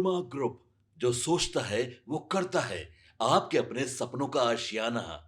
Karma group, जो सोचता है वो करता है। आपके अपने सपनों का आशियाना।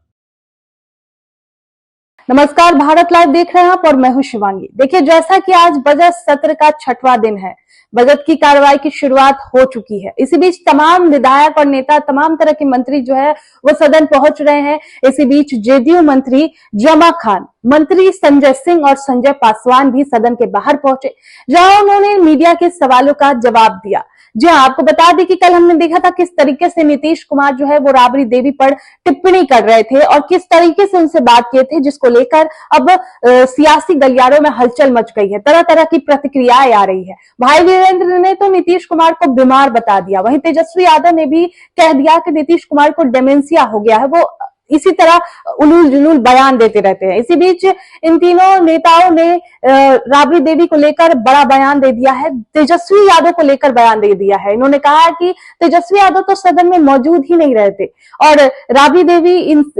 नमस्कार, भारत लाइव देख रहे हैं आप और मैं हूं शिवांगी। देखिए, जैसा कि आज बजट सत्र का 6वां दिन है, बजट की कार्रवाई की शुरुआत हो चुकी है। इसी बीच तमाम विधायक और नेता, तमाम तरह के मंत्री जो है वो सदन पहुंच रहे हैं। इसी बीच जेडीयू मंत्री जमा खान, मंत्री संजय सिंह और संजय पासवान भी सदन के बाहर पहुंचे, जहां उन्होंने मीडिया के सवालों का जवाब दिया। जी हाँ, आपको बता दें कि कल हमने देखा था किस तरीके से नीतीश कुमार जो है वो राबड़ी देवी पर टिप्पणी कर रहे थे और किस तरीके से उनसे बात किए थे, जिसको लेकर अब सियासी गलियारों में हलचल मच गई है। तरह तरह की प्रतिक्रियाएं आ रही है। भाई वीरेंद्र ने तो नीतीश कुमार को बीमार बता दिया, वहीं तेजस्वी यादव ने भी कह दिया कि नीतीश कुमार को डेमेंशिया हो गया है, वो इसी तरह उलूल जुलूल बयान देते रहते हैं। इसी बीच इन तीनों नेताओं ने राबड़ी देवी को लेकर बड़ा बयान दे दिया है, तेजस्वी यादव को लेकर बयान दे दिया है। इन्होंने कहा है कि तेजस्वी यादव तो सदन में मौजूद ही नहीं रहते और राबड़ी देवी,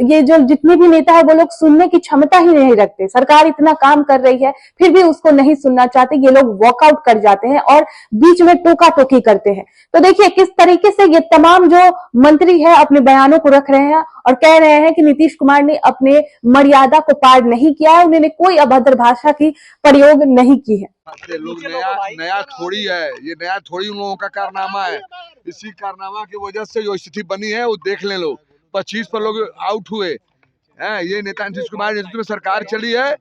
ये जो जितने भी नेता है वो लोग सुनने की क्षमता ही नहीं रखते। सरकार इतना काम कर रही है फिर भी उसको नहीं सुनना चाहते, ये लोग वॉकआउट कर जाते हैं और बीच में टोका टोकी करते हैं। तो देखिए किस तरीके से ये तमाम जो मंत्री है अपने बयानों को रख रहे हैं और कह रहे हैं कि नीतीश कुमार ने अपने मर्यादा को पार नहीं किया है, उन्होंने कोई अभद्र भाषा की प्रयोग नहीं की है। लोग नया थोड़ी है, ये नया थोड़ी उन लोगों का कारनामा है। इसी कारनामा की वजह से जो स्थिति बनी है वो देख ले लो। 25 पर लोग आउट हुए हैं। ये नेता नीतीश कुमार नेतृत्व में सरकार चली है,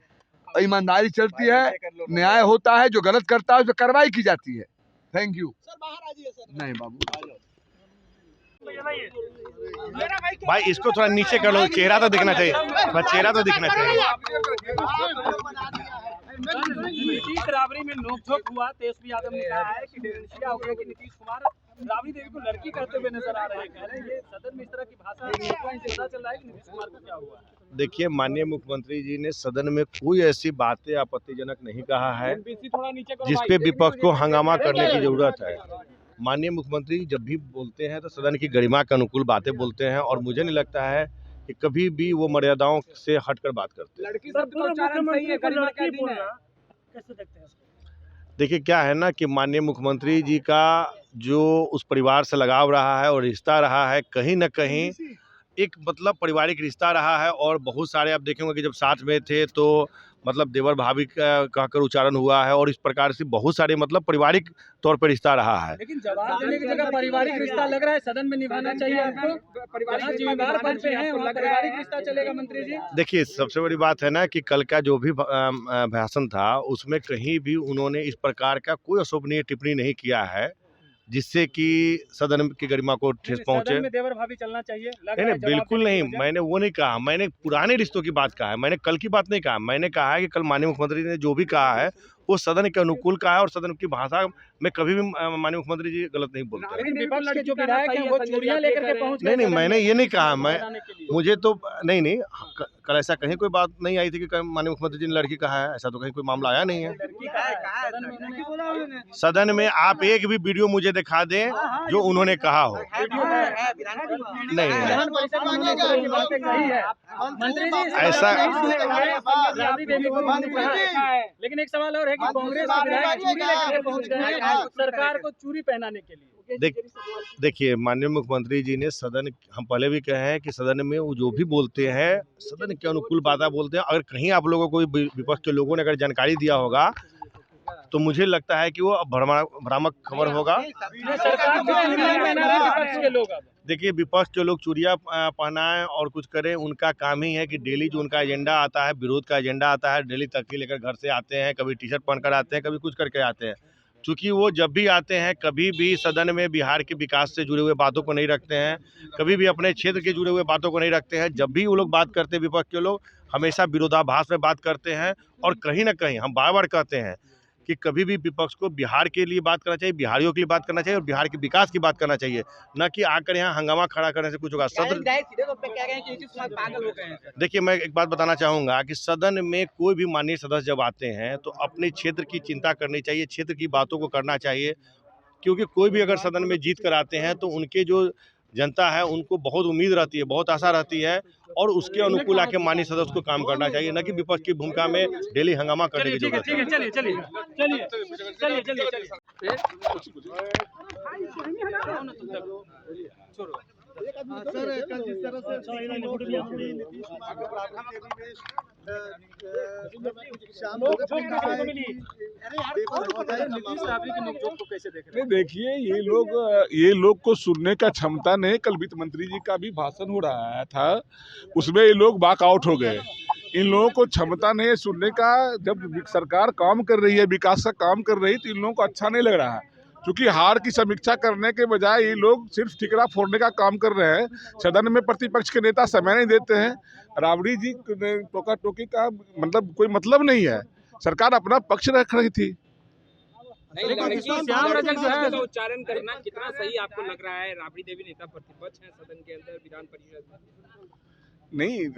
ईमानदारी चलती है, न्याय होता है, जो गलत करता है उस पर कार्रवाई की जाती है। Thank you. नहीं बाबू भाई, इसको थोड़ा नीचे कर लो, चेहरा तो दिखना चाहिए, चेहरा तो दिखना चाहिए। नीतीश राबड़ी में नोकझोंक हुआ। तेजस्वी यादव ने कहा है कि डेमेंशिया हो गया कि नीतीश कुमार राबड़ी देवी को लड़की करते हुए नजर आ रहे हैं। कह रहे हैं ये सदन में इस तरह की भाषा पता चल रहा है कि नीतीश कुमार को क्या हुआ है। देखिए, माननीय मुख्यमंत्री जी ने सदन में कोई ऐसी बातें आपत्तिजनक नहीं कहा है जिसपे विपक्ष को हंगामा करने की जरूरत है। माननीय मुख्यमंत्री जब भी बोलते हैं तो सदन की गरिमा के अनुकूल बातें बोलते हैं और मुझे नहीं लगता है कि कभी भी वो मर्यादाओं से हटकर बात करते हैं। देखिए क्या है ना कि माननीय मुख्यमंत्री जी का जो उस परिवार से लगाव रहा है और रिश्ता रहा है, कहीं ना कहीं एक मतलब पारिवारिक रिश्ता रहा है। और बहुत सारे आप देखेंगे कि जब साथ में थे तो मतलब देवर भाभी कहकर उच्चारण हुआ है और इस प्रकार से बहुत सारे मतलब पारिवारिक तौर पर रिश्ता रहा है। लेकिन जवाब देने की जगह पारिवारिक रिश्ता लग रहा है, सदन में निभाना चाहिए आपको। पारिवारिक जिम्मेदार पद पे हैं, वहाँ पारिवारिक रिश्ता चलेगा मंत्री जी। देखिए, सबसे बड़ी बात है ना कि कल का जो भी भाषण था उसमें कहीं भी उन्होंने इस प्रकार का कोई अशोभनीय टिप्पणी नहीं किया है जिससे कि सदन की गरिमा को ठेस पहुंचे। सदन में देवर भाभी चलना चाहिए। नहीं, बिल्कुल नहीं, मैंने वो नहीं कहा। मैंने पुराने रिश्तों की बात कहा है, मैंने कल की बात नहीं कहा। मैंने कहा है कि कल माननीय मुख्यमंत्री ने जो भी कहा है वो सदन के अनुकूल कहा है और सदन की भाषा में कभी भी माननीय मुख्यमंत्री जी गलत नहीं बोलते। लेकिन विपक्ष के जो विधायक हैं वो चूड़ियां लेकर के पहुंच गए। नहीं, मैंने ये नहीं कहा। मुझे तो नहीं, कल ऐसा कहीं कोई बात नहीं आई थी कि माननीय मुख्यमंत्री जी ने लड़की कहा है, ऐसा तो कहीं कोई मामला आया नहीं है। सदन में आप एक भी वीडियो मुझे दिखा दें जो उन्होंने कहा हो। नहीं, ऐसा। लेकिन एक सवाल और है कि कांग्रेस विधायक चूड़ी लेकर पहुंच गए हैं सरकार को चूड़ी पहनाने के लिए। देखिए, माननीय मुख्यमंत्री जी ने सदन, हम पहले भी कहे हैं कि सदन में वो जो भी बोलते हैं सदन के अनुकूल बातें बोलते हैं। अगर कहीं आप लोगों को विपक्ष के लोगों ने अगर जानकारी दिया होगा तो मुझे लगता है कि वो भ्रामक खबर होगा। देखिए, विपक्ष के लोग चूड़ियाँ पहनाएं और कुछ करें, उनका काम ही है कि डेली जो उनका एजेंडा आता है, विरोध का एजेंडा आता है, डेली तख्ती लेकर घर से आते हैं, कभी टी शर्ट पहनकर आते हैं, कभी कुछ करके आते हैं। चूँकि वो जब भी आते हैं कभी भी सदन में बिहार के विकास से जुड़े हुए बातों को नहीं रखते हैं, कभी भी अपने क्षेत्र के जुड़े हुए बातों को नहीं रखते हैं। जब भी वो लोग बात करते हैं, विपक्ष के लोग हमेशा विरोधाभास में बात करते हैं। और कहीं ना कहीं हम बार बार कहते हैं कि कभी भी विपक्ष को बिहार के लिए बात करना चाहिए, बिहारियों के लिए बात करना चाहिए और बिहार के विकास की बात करना चाहिए, न कि आकर यहाँ हंगामा खड़ा करने से कुछ होगा। सदन, देखिए, मैं एक बात बताना चाहूँगा कि सदन में कोई भी माननीय सदस्य जब आते हैं तो अपने क्षेत्र की चिंता करनी चाहिए, क्षेत्र की बातों को करना चाहिए। क्योंकि कोई भी अगर सदन में जीत कर आते हैं तो उनके जो जनता है उनको बहुत उम्मीद रहती है, बहुत आशा रहती है और उसके अनुकूल आके माननीय सदस्य को काम करना चाहिए, न कि विपक्ष की भूमिका में डेली हंगामा करने की जरूरत है। चलिए आओ ना तुम तक छोड़ो सर कल जिस तरह से नीतीश कुमार को राबड़ी देवी ने शाम को कहा है कि नीतीश राबड़ी के नोकझोंक को कैसे देख रहे नहीं देखिए, ये लोग को सुनने का क्षमता नहीं। कल वित्त मंत्री जी का भी भाषण हो रहा था, उसमें ये लोग वॉकआउट हो गए। इन लोगों को क्षमता नहीं है सुनने का। जब सरकार काम कर रही है, विकास का काम कर रही है, तो इन लोगों को अच्छा नहीं लग रहा है। क्योंकि हार की समीक्षा करने के बजाय ये लोग सिर्फ ठिकरा फोड़ने का काम कर रहे हैं। सदन में प्रतिपक्ष के नेता समय नहीं देते हैं। राबड़ी जी टोका टोकी का मतलब कोई मतलब नहीं है। सरकार अपना पक्ष रख रही थी। श्याम रजक जो है उच्चारण करना कितना सही आपको लग रहा है? राबड़ी देवी नेता प्रतिपक्ष है सदन के अंदर, विधान परिषद में। नहीं,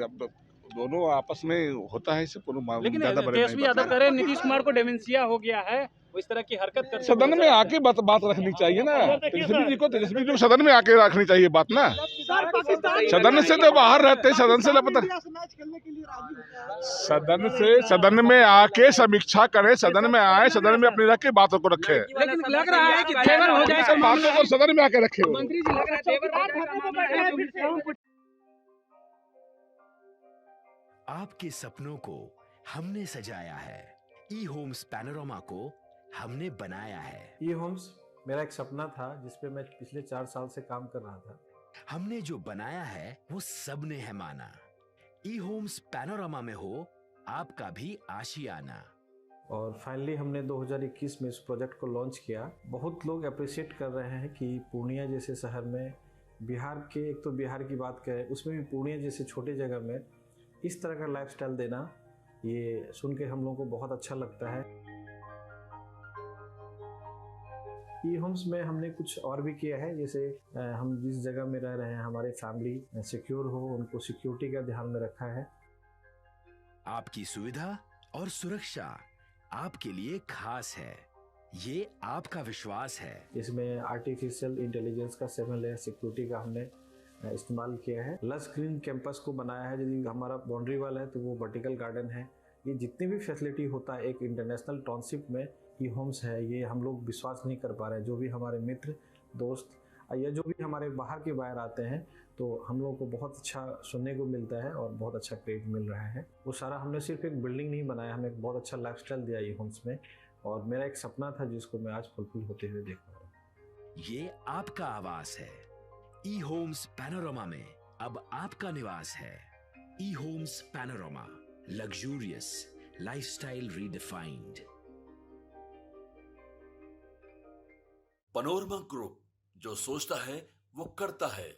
दोनों आपस में होता है, इससे लेकिन तेजस्वी यादव कह रहे हैं नीतीश कुमार को डेमेंशिया हो गया है, वो इस तरह की हरकत करते सदन में आके बात रखनी चाहिए ना। तेजस्वी जी को सदन में आके रखनी चाहिए बात ना। सदन से तो बाहर रहते हैं, सदन से पता, सदन में आके समीक्षा करें, सदन में आए, सदन में अपनी रख के बातों को रखे। लेकिन लग रहा है कि फेवर हो जाए बातों को सदन में आके रखे। मंत्री जी लग रहा है आपके सपनों को हमने सजाया है, ई होम्स पैनोरमा को हमने बनाया है। ई होम्स मेरा एक सपना था जिस पे मैं पिछले 4 साल से काम कर रहा था। हमने जो बनाया है वो सबने है माना। ई होम्स पैनोरमा में हो आपका भी आशियाना। और फाइनली हमने 2021 में इस प्रोजेक्ट को लॉन्च किया। बहुत लोग अप्रिशिएट कर रहे हैं कि पूर्णिया जैसे शहर में, बिहार के, एक तो बिहार की बात करें उसमें भी पूर्णिया जैसे छोटे जगह में इस तरह का लाइफस्टाइल देना, ये सुन के हम लोगों को बहुत अच्छा लगता है। ई होम्स में हमने कुछ और भी किया है, जैसे हम जिस जगह में रह रहे हैं हमारे फैमिली सिक्योर हो, उनको सिक्योरिटी का ध्यान में रखा है। आपकी सुविधा और सुरक्षा आपके लिए खास है, ये आपका विश्वास है। इसमें आर्टिफिशियल इंटेलिजेंस का 7 लेयर सिक्योरिटी का हमने इस्तेमाल किया है। लस ग्रीन कैंपस को बनाया है। यदि हमारा बाउंड्री वाल है तो वो वर्टिकल गार्डन है। ये जितनी भी फैसिलिटी होता है एक इंटरनेशनल टाउनशिप में ई होम्स है, ये हम लोग विश्वास नहीं कर पा रहे हैं। जो भी हमारे मित्र दोस्त या जो भी हमारे बाहर के बाहर आते हैं तो हम लोगों को बहुत अच्छा सुनने को मिलता है और बहुत अच्छा क्रेडिट मिल रहा है। वो सारा हमने सिर्फ एक बिल्डिंग नहीं बनाया, हमें एक बहुत अच्छा लाइफस्टाइल दिया ई होम्स में, और मेरा एक सपना था जिसको मैं आज फुलफिल होते हुए देख रहा हूँ। ये आपका आवास है। ई होम्स पैनोरमा में अब आपका निवास है। E Homes Panorama, luxurious lifestyle redefined. Panorama Group, जो सोचता है वो करता है।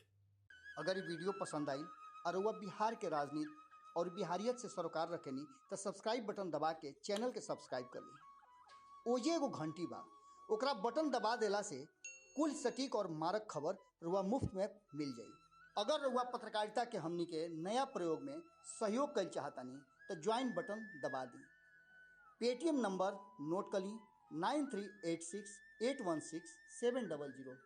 अगर ये वीडियो पसंद आई और वह बिहार के राजनीति और बिहारियत से सरोकार रखेनी तो सब्सक्राइब बटन दबा के चैनल के सब्सक्राइब कर ली। ओजे एगो घंटी बा, ओकरा बटन दबा देला से कुल सटीक और मारक खबर रुआ मुफ्त में मिल जाई। अगर रुआ पत्रकारिता के हमनी के नया प्रयोग में सहयोग कर चाहतानी तो ज्वाइन बटन दबा दी। पेटीएम नंबर नोट कर ली 9386816700।